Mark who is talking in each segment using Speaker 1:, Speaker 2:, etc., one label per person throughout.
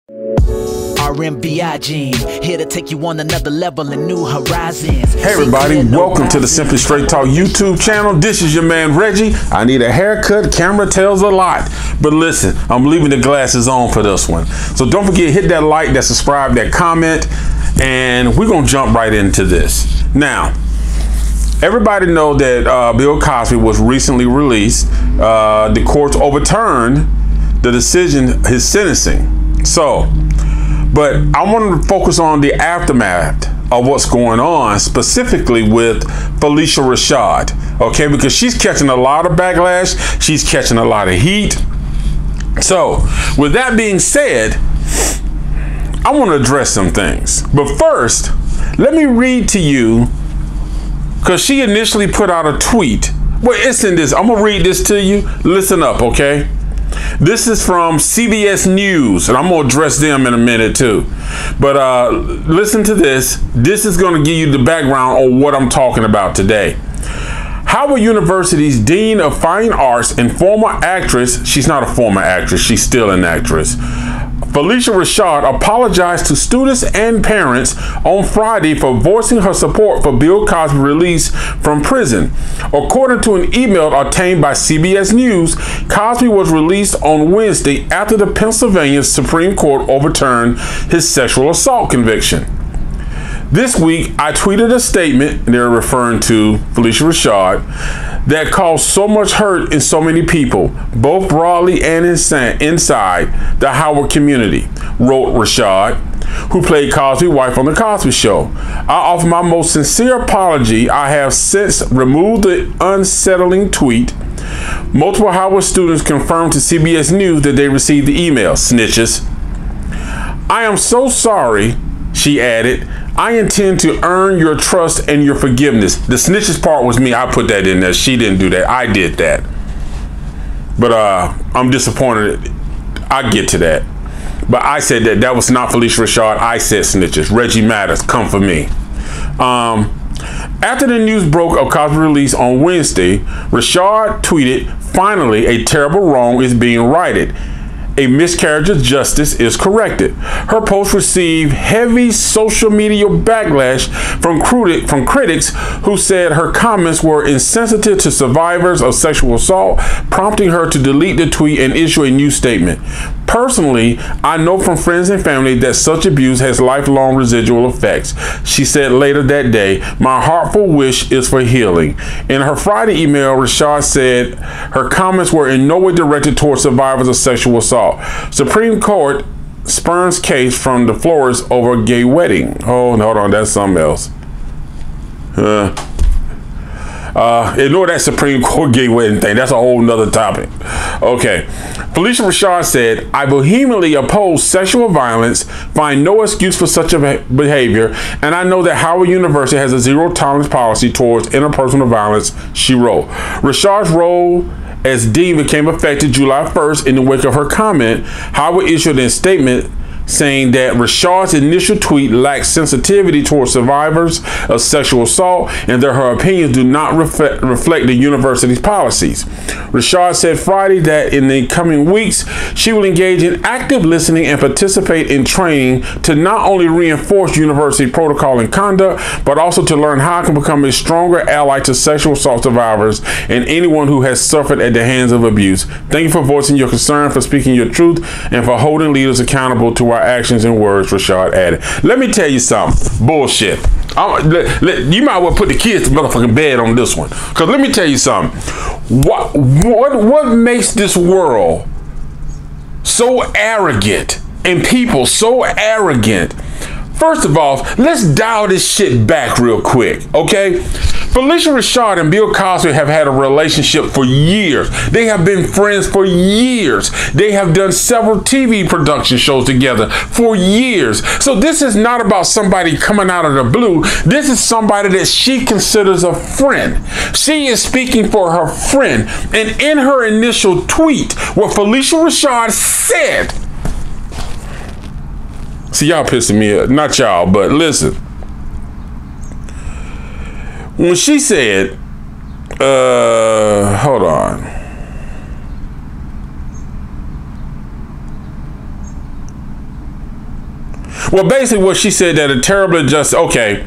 Speaker 1: RMBI gene, here to take you on another level and new horizons.
Speaker 2: Hey everybody, welcome to the Simply Straight Talk YouTube channel. This is your man Reggie. I need a haircut, camera tells a lot. But listen, I'm leaving the glasses on for this one. So don't forget, hit that like, that subscribe, that comment, and we're gonna jump right into this. Now, everybody know that Bill Cosby was recently released. The courts overturned the decision, his sentencing. But I want to focus on the aftermath of what's going on, specifically with Phylicia Rashad, okay? Because she's catching a lot of backlash. She's catching a lot of heat. So with that being said, I want to address some things. But first, let me read to you, because she initially put out a tweet. Well, it's in this. I'm going to read this to you. Listen up, okay? This is from CBS News, and I'm going to address them in a minute too. But listen to this. This is going to give you the background on what I'm talking about today. Howard University's Dean of Fine Arts and former actress, she's not a former actress, she's still an actress, Phylicia Rashad apologized to students and parents on Friday for voicing her support for Bill Cosby's release from prison. According to an email obtained by CBS News, Cosby was released on Wednesday after the Pennsylvania Supreme Court overturned his sexual assault conviction. This week, I tweeted a statement, they're referring to Phylicia Rashad, that caused so much hurt in so many people, both broadly and inside the Howard community, wrote Rashad, who played Cosby's wife on The Cosby Show. I offer my most sincere apology. I have since removed the unsettling tweet. Multiple Howard students confirmed to CBS News that they received the email. Snitches. I am so sorry, she added. I intend to earn your trust and your forgiveness. The snitches part was me. I put that in there. She didn't do that. I did that. But I'm disappointed. I get to that. But I said that. That was not Phylicia Rashad. I said snitches. Reggie Matters, come for me. After the news broke of Cosby's release on Wednesday, Rashad tweeted, "Finally, a terrible wrong is being righted. A miscarriage of justice is corrected." Her post received heavy social media backlash from critics who said her comments were insensitive to survivors of sexual assault, prompting her to delete the tweet and issue a new statement. Personally, I know from friends and family that such abuse has lifelong residual effects. She said later that day, "My heartfelt wish is for healing." In her Friday email, Rashad said her comments were in no way directed towards survivors of sexual assault. Supreme Court spurns case from the Flores over gay wedding. Oh, hold on, that's something else. Ignore that Supreme Court gay wedding thing. That's a whole nother topic. Okay. Phylicia Rashad said, "I vehemently oppose sexual violence, find no excuse for such a behavior, and I know that Howard University has a zero tolerance policy towards interpersonal violence," she wrote. Rashad's role as dean became effective July 1st. In the wake of her comment, Howard issued a statement saying that Rashad's initial tweet lacked sensitivity towards survivors of sexual assault and that her opinions do not reflect the university's policies. Rashad said Friday that in the coming weeks, she will engage in active listening and participate in training to not only reinforce university protocol and conduct, but also to learn how it can become a stronger ally to sexual assault survivors and anyone who has suffered at the hands of abuse. Thank you for voicing your concern, for speaking your truth, and for holding leaders accountable to our actions and words, Rashad added. Let me tell you something. Bullshit. You might well put the kids to motherfucking bed on this one. Because let me tell you something. What makes this world so arrogant and people so arrogant? First of all, let's dial this shit back real quick, okay? Phylicia Rashad and Bill Cosby have had a relationship for years. They have been friends for years. They have done several TV production shows together for years. So this is not about somebody coming out of the blue. This is somebody that she considers a friend. She is speaking for her friend. And in her initial tweet, what Phylicia Rashad said, see, y'all pissing me off. Not y'all, but listen. When she said, hold on. Well, basically what she said, that a terrible injustice, okay.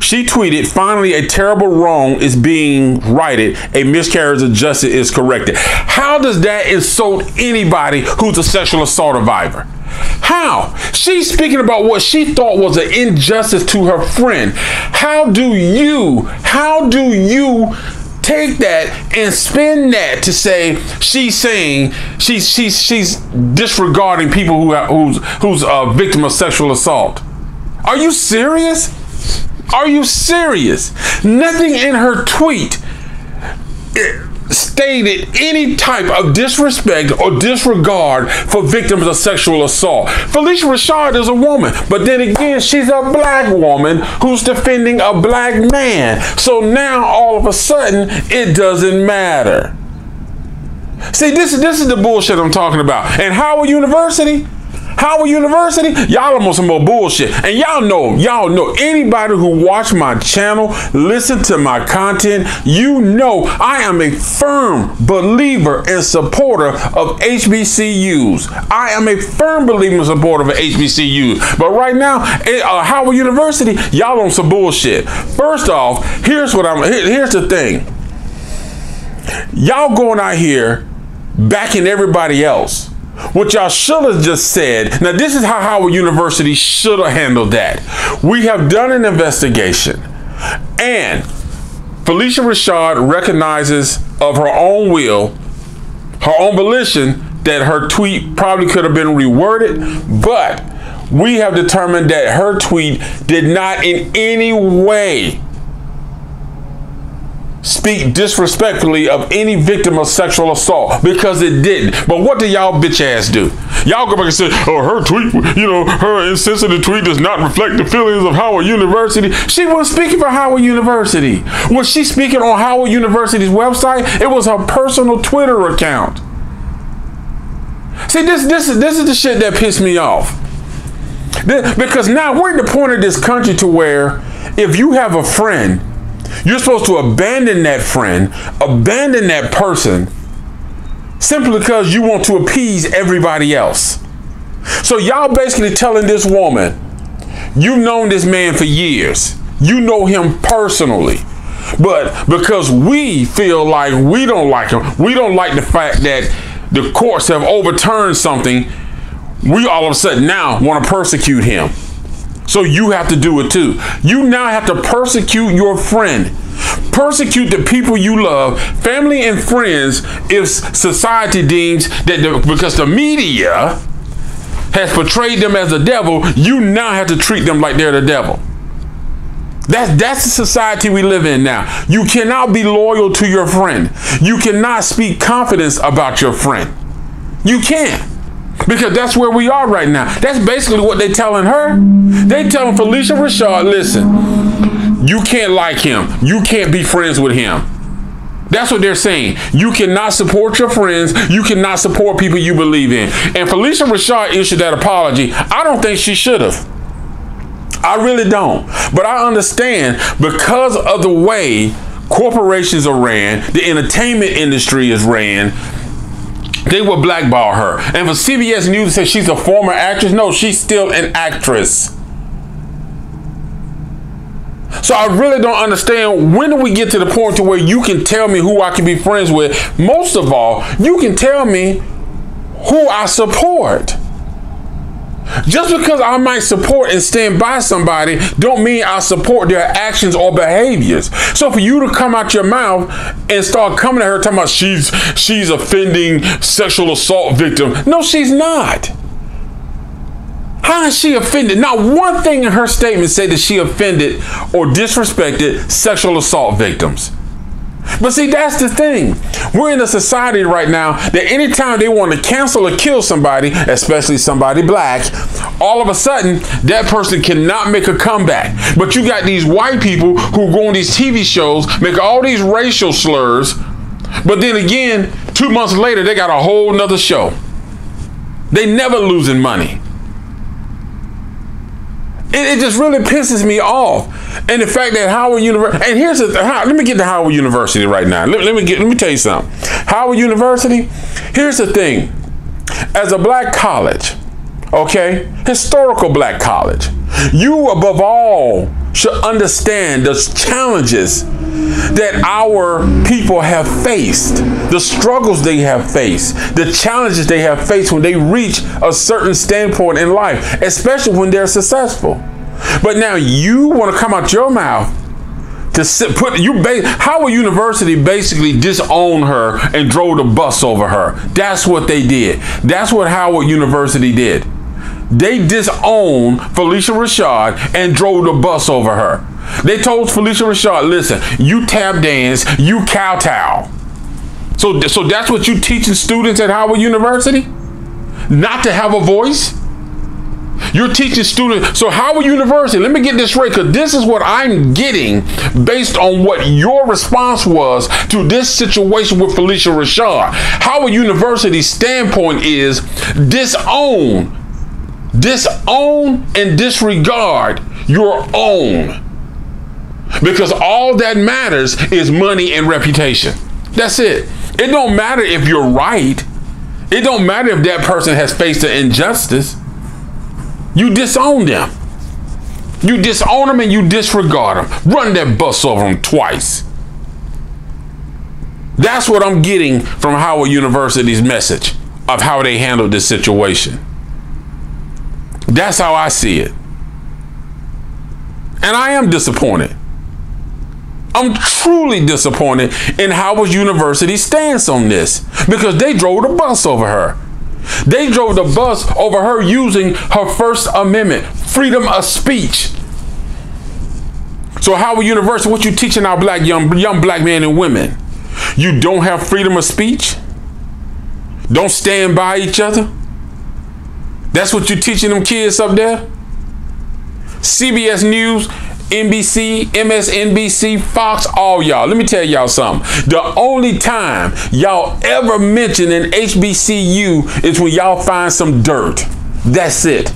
Speaker 2: She tweeted, finally a terrible wrong is being righted. A miscarriage of justice is corrected. How does that insult anybody who's a sexual assault survivor? How? She's speaking about what she thought was an injustice to her friend. How do you take that and spin that to say she's saying she's disregarding people who's a victim of sexual assault? Are you serious? Are you serious? Nothing in her tweet stated any type of disrespect or disregard for victims of sexual assault. Phylicia Rashad is a woman, but then again, she's a black woman who's defending a black man. So now all of a sudden, it doesn't matter. See, this is the bullshit I'm talking about. And Howard University, y'all almost some more bullshit. And y'all know, anybody who watch my channel, listen to my content, you know I am a firm believer and supporter of HBCUs. I am a firm believer and supporter of HBCUs. But right now, Howard University, y'all on some bullshit. First off, here's the thing. Y'all going out here backing everybody else. What y'all should have just said. Now, this is how Howard University should have handled that. We have done an investigation, and Phylicia Rashad recognizes of her own will, her own volition, that her tweet probably could have been reworded, but we have determined that her tweet did not in any way speak disrespectfully of any victim of sexual assault, because it didn't. But what do y'all bitch ass do? Y'all go back and say, oh, her tweet, her insensitive tweet does not reflect the feelings of Howard University. She wasn't speaking for Howard University. Was she speaking on Howard University's website? It was her personal Twitter account. See, this is the shit that pissed me off. Because now we're at the point of this country to where if you have a friend, you're supposed to abandon that friend, abandon that person, simply because you want to appease everybody else. So y'all basically telling this woman, you've known this man for years. You know him personally. But because we feel like we don't like him, we don't like the fact that the courts have overturned something, we all of a sudden now want to persecute him. So you have to do it too. You now have to persecute your friend. Persecute the people you love, family and friends, if society deems that because the media has portrayed them as the devil, you now have to treat them like they're the devil. That's the society we live in now. You cannot be loyal to your friend. You cannot speak confidence about your friend. You can't. Because that's where we are right now. That's basically what they're telling her. They telling Phylicia Rashad, listen, you can't like him. You can't be friends with him. That's what they're saying. You cannot support your friends. You cannot support people you believe in. And Phylicia Rashad issued that apology. I don't think she should have. I really don't. But I understand because of the way corporations are ran, the entertainment industry is ran, they will blackball her. And for CBS News to say she's a former actress, no, she's still an actress. So I really don't understand, when do we get to the point to where you can tell me who I can be friends with? Most of all, you can tell me who I support. Just because I might support and stand by somebody don't mean I support their actions or behaviors. So for you to come out your mouth and start coming at her talking about she's offending sexual assault victim. No, she's not. How is she offended? Not one thing in her statement said that she offended or disrespected sexual assault victims. But see, that's the thing. We're in a society right now that anytime they want to cancel or kill somebody, especially somebody black, all of a sudden that person cannot make a comeback. But you got these white people who go on these TV shows, make all these racial slurs, but then again, 2 months later, they got a whole nother show. They never losing money. It just really pisses me off. And the fact that Howard University, and here's let me get to Howard University right now. Let me tell you something. Howard University, here's the thing. As a black college, Okay? Historical black college. You, above all, should understand the challenges that our people have faced, the struggles they have faced, the challenges they have faced when they reach a certain standpoint in life, especially when they're successful. But now you want to come out your mouth to Howard University basically disowned her and drove the bus over her. That's what they did. That's what Howard University did. They disowned Phylicia Rashad and drove the bus over her. They told Phylicia Rashad, listen, you tap dance, you kowtow. So that's what you teaching students at Howard University? Not to have a voice? You're teaching students. So Howard University, let me get this straight, because this is what I'm getting based on what your response was to this situation with Phylicia Rashad. Howard University's standpoint is disown and disregard your own. Because all that matters is money and reputation. That's it. It don't matter if you're right. It don't matter if that person has faced an injustice. You disown them. You disown them and you disregard them. Run that bus over them twice. That's what I'm getting from Howard University's message of how they handled this situation. That's how I see it. And I am disappointed. I'm truly disappointed in Howard University's stance on this, because they drove the bus over her. They drove the bus over her using her First Amendment, freedom of speech. So Howard University, what you teaching our young black men and women? You don't have freedom of speech? Don't stand by each other? That's what you're teaching them kids up there? CBS News, NBC, MSNBC, Fox, all y'all. Let me tell y'all something. The only time y'all ever mention an HBCU is when y'all find some dirt. That's it.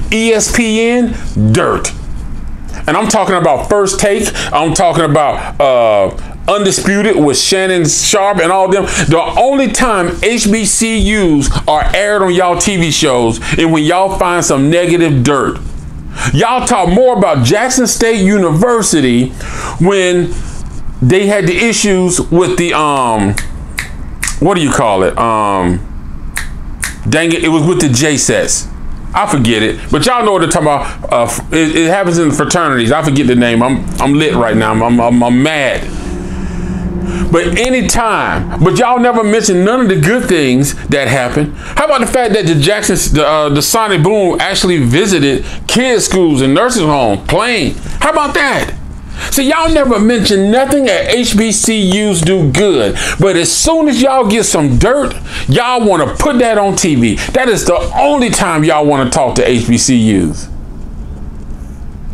Speaker 2: ESPN, dirt. And I'm talking about First Take. I'm talking about Undisputed with Shannon Sharp and all them. The only time HBCUs are aired on y'all TV shows is when y'all find some negative dirt. Y'all talk more about Jackson State University when they had the issues with the what do you call it? Dang it, it was with the JSETs. I forget it, but y'all know what they're talking about. It happens in fraternities. I forget the name. I'm lit right now. I'm mad. But anytime, but y'all never mention none of the good things that happened. How about the fact that the Sonic Boom actually visited kids' schools and nursing homes playing? How about that? So y'all never mention nothing that HBCUs do good. But as soon as y'all get some dirt, y'all want to put that on TV. That is the only time y'all want to talk to HBCUs.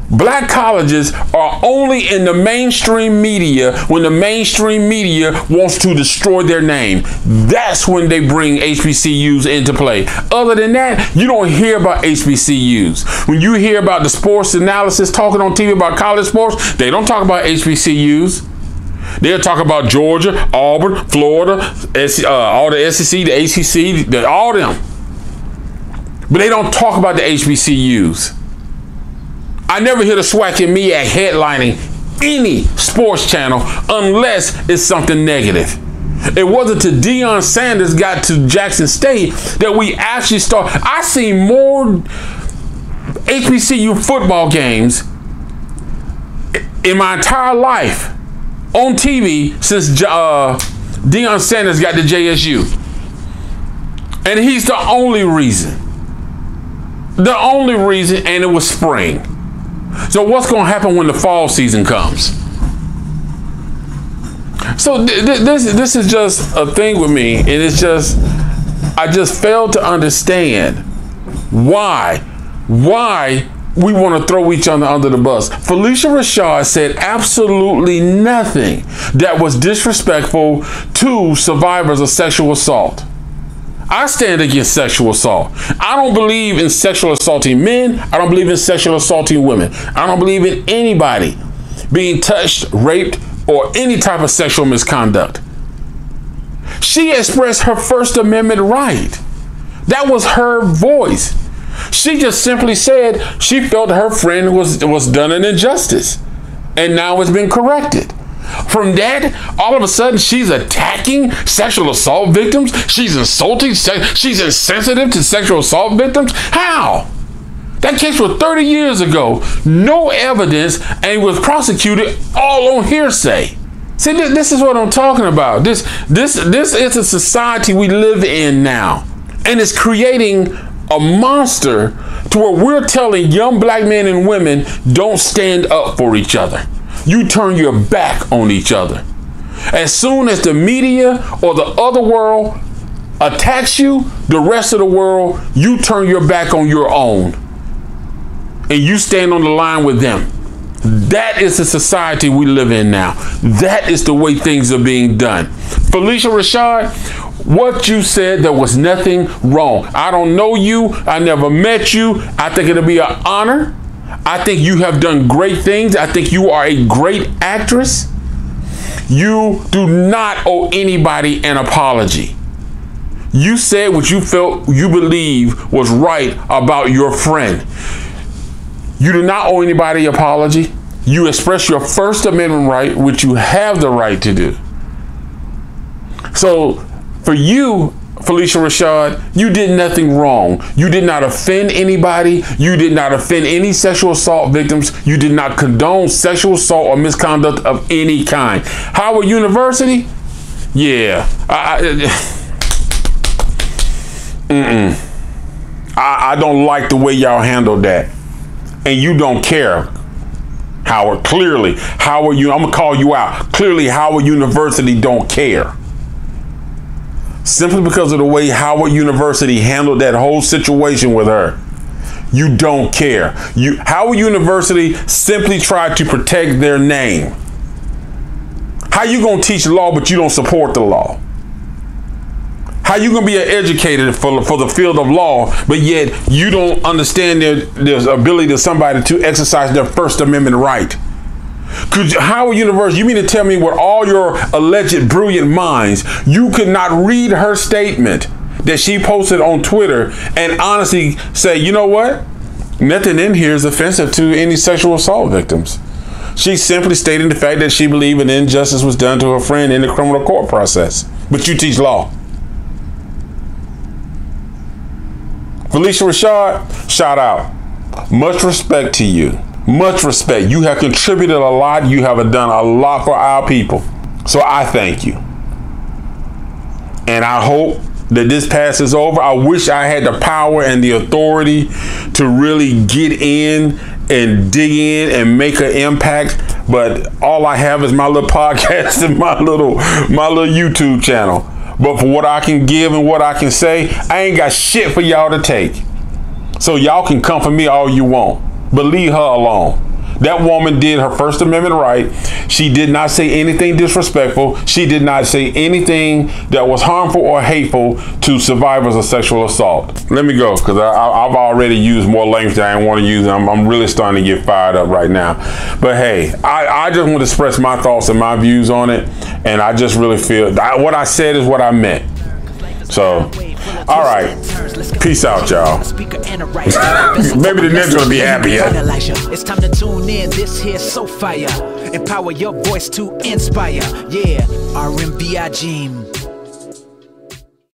Speaker 2: Black colleges are only in the mainstream media when the mainstream media wants to destroy their name. That's when they bring HBCUs into play. Other than that, you don't hear about HBCUs. When you hear about the sports analysis talking on TV about college sports, they don't talk about HBCUs. They'll talk about Georgia, Auburn, Florida, all the SEC, the ACC, all them. But they don't talk about the HBCUs. I never hear the SWAC and MEAC headlining any sports channel unless it's something negative. It wasn't until Deion Sanders got to Jackson State that we actually started. I seen more HBCU football games in my entire life on TV since Deion Sanders got to JSU. And he's the only reason. The only reason, and it was spring. So what's going to happen when the fall season comes? So this is just a thing with me, and it's just, I just failed to understand why we want to throw each other under the bus. Phylicia Rashad said absolutely nothing that was disrespectful to survivors of sexual assault. I stand against sexual assault. I don't believe in sexual assaulting men. I don't believe in sexual assaulting women. I don't believe in anybody being touched, raped, or any type of sexual misconduct. She expressed her First Amendment right. That was her voice. She just simply said she felt her friend was done an injustice, and now it's been corrected. From that, all of a sudden, she's attacking sexual assault victims. She's insulting. She's insensitive to sexual assault victims. How? That case was 30 years ago. No evidence, and was prosecuted all on hearsay. See, this is what I'm talking about. This is a society we live in now, and it's creating a monster to where we're telling young black men and women, don't stand up for each other. You turn your back on each other. As soon as the media or the other world attacks you, the rest of the world, you turn your back on your own. And you stand on the line with them. That is the society we live in now. That is the way things are being done. Phylicia Rashad, what you said, there was nothing wrong. I don't know you. I never met you. I think it'll be an honor. I think you have done great things. I think you are a great actress. You do not owe anybody an apology. You said what you felt you believe was right about your friend. You do not owe anybody an apology. You express your First Amendment right, which you have the right to do. So for you, Phylicia Rashad, you did nothing wrong. You did not offend anybody. You did not offend any sexual assault victims. You did not condone sexual assault or misconduct of any kind. Howard University? Yeah. I don't like the way y'all handled that. And you don't care, Howard. Clearly, Howard, I'm gonna call you out. Clearly, Howard University don't care. Simply because of the way Howard University handled that whole situation with her. You don't care. Howard University simply tried to protect their name. How you gonna teach law but you don't support the law? How you gonna be an educator for the field of law, but yet you don't understand there's ability to somebody to exercise their First Amendment right? Howard University, you mean to tell me with all your alleged brilliant minds, you could not read her statement that she posted on Twitter and honestly say, you know what? Nothing in here is offensive to any sexual assault victims. She simply stated the fact that she believed an injustice was done to her friend in the criminal court process. But you teach law. Phylicia Rashad, shout out. Much respect to you. Much respect. You have contributed a lot. You have done a lot for our people. So I thank you. And I hope that this passes over. I wish I had the power and the authority to really get in and dig in and make an impact. But all I have is my little podcast and my little YouTube channel. But for what I can give and what I can say, I ain't got shit for y'all to take. So y'all can come for me all you want, but leave her alone. That woman did her First Amendment right. She did not say anything disrespectful. She did not say anything that was harmful or hateful to survivors of sexual assault. Let me go, because I've already used more language than I want to use. I'm really starting to get fired up right now. But hey, I just want to express my thoughts and my views on it. And I just really feel what I said is what I meant. So, all right. Peace out, y'all. Maybe the next one will be happier.
Speaker 1: It's time to tune in. This here's so fire. Empower your voice to inspire. Yeah, RMBI Gym.